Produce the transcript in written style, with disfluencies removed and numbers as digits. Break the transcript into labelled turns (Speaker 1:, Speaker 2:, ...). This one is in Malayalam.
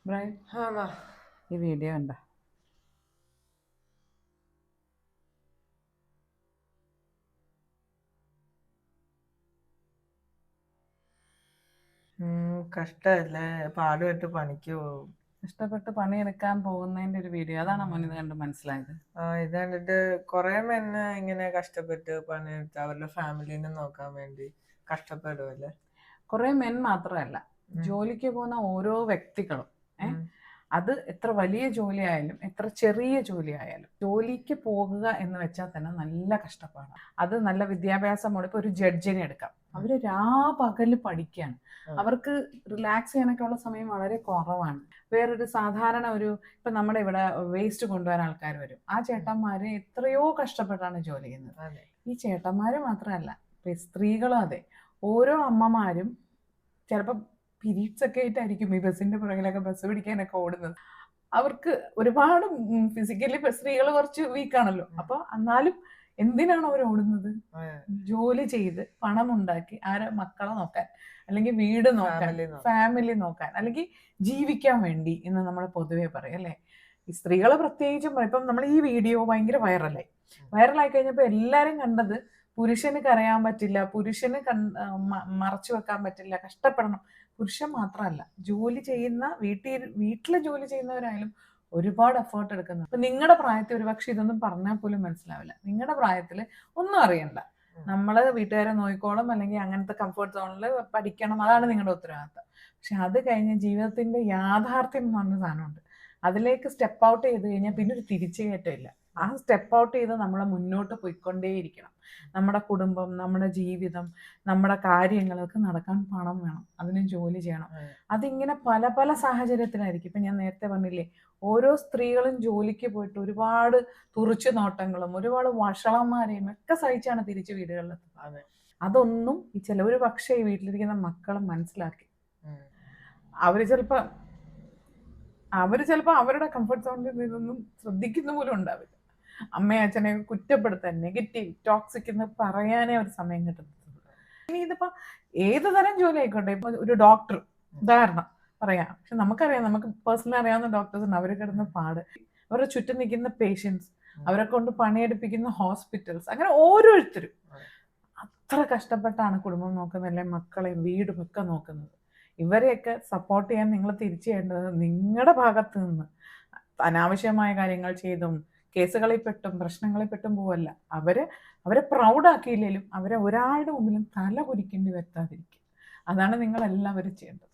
Speaker 1: ബ്രൈറ്റ്
Speaker 2: ആണോ?
Speaker 1: ഈ വീഡിയോ കണ്ട
Speaker 2: കഷ്ടല്ലേ, പാടുപെട്ട് പണിക്ക് പോകും.
Speaker 1: ഇഷ്ടപ്പെട്ട് പണിയെടുക്കാൻ പോകുന്നതിന്റെ ഒരു വീഡിയോ അതാണ് മോൻ ഇത് കണ്ട് മനസ്സിലായത്.
Speaker 2: ഇത് കണ്ടിട്ട് കുറെ മെന്ന് ഇങ്ങനെ കഷ്ടപ്പെട്ട് പണിയെടുത്ത് അവരുടെ ഫാമിലിനെ നോക്കാൻ വേണ്ടി കഷ്ടപ്പെടുമല്ലേ.
Speaker 1: കുറെ മെൻ മാത്രമല്ല, ജോലിക്ക് പോകുന്ന ഓരോ വ്യക്തികളും അത് എത്ര വലിയ ജോലിയായാലും എത്ര ചെറിയ ജോലിയായാലും ജോലിക്ക് പോകുക എന്ന് വെച്ചാൽ തന്നെ നല്ല കഷ്ടപ്പാടാണ്. അത് നല്ല വിദ്യാഭ്യാസമുള്ള ഇപ്പോൾ ഒരു ജഡ്ജിനെ എടുക്കാം, അവര് പകല് പഠിക്കുകയാണ്. അവർക്ക് റിലാക്സ് ചെയ്യാനൊക്കെ ഉള്ള സമയം വളരെ കുറവാണ്. വേറൊരു സാധാരണ ഇപ്പൊ നമ്മുടെ ഇവിടെ വേസ്റ്റ് കൊണ്ടുപോകാൻ ആൾക്കാർ വരും. ആ ചേട്ടന്മാര് എത്രയോ കഷ്ടപ്പെട്ടാണ് ജോലി ചെയ്യുന്നത്. ഈ ചേട്ടന്മാര് മാത്രമല്ല, സ്ത്രീകളും അതെ. ഓരോ അമ്മമാരും ചിലപ്പോൾ പീരീഡ്സ് ഒക്കെ ആയിട്ടായിരിക്കും ഈ ബസ്സിന്റെ പുറകിലൊക്കെ ബസ് പിടിക്കാനൊക്കെ ഓടുന്നത്. അവർക്ക് ഒരുപാട് ഫിസിക്കലി സ്ത്രീകൾ കുറച്ച് വീക്കാണല്ലോ. അപ്പൊ എന്നാലും എന്തിനാണ് അവർ ഓടുന്നത്? ജോലി ചെയ്ത് പണം ഉണ്ടാക്കി മക്കളെ നോക്കാൻ, അല്ലെങ്കിൽ വീട് നോക്കാൻ, ഫാമിലി നോക്കാൻ, അല്ലെങ്കിൽ ജീവിക്കാൻ വേണ്ടി എന്ന് നമ്മൾ പൊതുവെ പറയും അല്ലേ. ഈ സ്ത്രീകളെ പ്രത്യേകിച്ചും ഇപ്പം നമ്മൾ ഈ വീഡിയോ ഭയങ്കര വൈറലായി കഴിഞ്ഞപ്പോൾ എല്ലാരും കണ്ടത് പുരുഷന് കരയാൻ പറ്റില്ല, പുരുഷന് മറച്ചു വെക്കാൻ പറ്റില്ല, കഷ്ടപ്പെടണം. പുരുഷൻ മാത്രമല്ല, ജോലി ചെയ്യുന്ന വീട്ടില് ജോലി ചെയ്യുന്നവരായാലും ഒരുപാട് എഫേർട്ട് എടുക്കുന്നു. അപ്പൊ നിങ്ങളുടെ പ്രായത്തിൽ ഒരുപക്ഷെ ഇതൊന്നും പറഞ്ഞാൽ പോലും മനസ്സിലാവില്ല. നിങ്ങളുടെ പ്രായത്തിൽ ഒന്നും അറിയണ്ട, നമ്മള് വീട്ടുകാരെ നോക്കിക്കോളും, അല്ലെങ്കിൽ അങ്ങനത്തെ കംഫർട്ട് സോണിൽ പഠിക്കണം, അതാണ് നിങ്ങളുടെ ഉത്തരവാദിത്തം. പക്ഷെ അത് കഴിഞ്ഞ് ജീവിതത്തിന്റെ യാഥാർത്ഥ്യം എന്ന് പറഞ്ഞ സാധനമുണ്ട്. അതിലേക്ക് സ്റ്റെപ്പ് ഔട്ട് ചെയ്ത് കഴിഞ്ഞാൽ പിന്നെ ഒരു തിരിച്ചുകയറ്റമില്ല. ആ സ്റ്റെപ്പ് ഔട്ട് ചെയ്ത് നമ്മളെ മുന്നോട്ട് പോയിക്കൊണ്ടേയിരിക്കണം. നമ്മുടെ കുടുംബം, നമ്മുടെ ജീവിതം, നമ്മുടെ കാര്യങ്ങളൊക്കെ നടക്കാൻ പണം വേണം, അതിന് ജോലി ചെയ്യണം. അതിങ്ങനെ പല പല സാഹചര്യത്തിലായിരിക്കും. ഇപ്പൊ ഞാൻ നേരത്തെ പറഞ്ഞില്ലേ, ഓരോ സ്ത്രീകളും ജോലിക്ക് പോയിട്ട് ഒരുപാട് തുറിച്ചു നോട്ടങ്ങളും ഒരുപാട് വഷളന്മാരെയും ഒക്കെ സഹിച്ചാണ് തിരിച്ച് വീടുകളിലെത്തുന്നത്. അതൊന്നും ഈ ചിലവര് പക്ഷേ ഈ വീട്ടിലിരിക്കുന്ന മക്കളും മനസ്സിലാക്കി അവര് ചിലപ്പോൾ അവരുടെ കംഫർട്ട് സോണിൽ നിന്നൊന്നും ശ്രദ്ധിക്കുന്ന പോലും ഉണ്ടാവില്ല. അമ്മയെ അച്ഛനെ കുറ്റപ്പെടുത്താൻ, നെഗറ്റീവ് ടോക്സിക് എന്ന് പറയാനേ ഒരു സമയം കിട്ടുന്നത്. ഇനി ഇതിപ്പോ ഏത് തരം ജോലി ആയിക്കോട്ടെ, ഇപ്പൊ ഒരു ഡോക്ടർ ഉദാഹരണം പറയാം. പക്ഷെ നമുക്കറിയാം, നമുക്ക് പേഴ്സണലി അറിയാവുന്ന ഡോക്ടേഴ്സ് ഉണ്ട്. അവർ കിടന്ന പാട്, അവരുടെ ചുറ്റും നിൽക്കുന്ന പേഷ്യൻസ്, അവരെ കൊണ്ട് പണിയെടുപ്പിക്കുന്ന ഹോസ്പിറ്റൽസ്, അങ്ങനെ ഓരോരുത്തരും അത്ര കഷ്ടപ്പെട്ടാണ് കുടുംബം നോക്കുന്നത്, അല്ലെ മക്കളെയും വീടും ഒക്കെ നോക്കുന്നത്. ഇവരെയൊക്കെ സപ്പോർട്ട് ചെയ്യാൻ നിങ്ങൾ തിരിച്ചു ചെയ്യേണ്ടത് നിങ്ങളുടെ ഭാഗത്ത് നിന്ന് അനാവശ്യമായ കാര്യങ്ങൾ ചെയ്തും കേസുകളിൽ പെട്ടും പ്രശ്നങ്ങളിൽ പെട്ടും പോവല്ല. അവരെ പ്രൗഡാക്കിയില്ലെങ്കിലും അവരെ ഒരാളുടെ മുമ്പിലും തല കുരിക്കേണ്ടി വരുത്താതിരിക്കും. അതാണ് നിങ്ങൾ എല്ലാവരും ചെയ്യേണ്ടത്.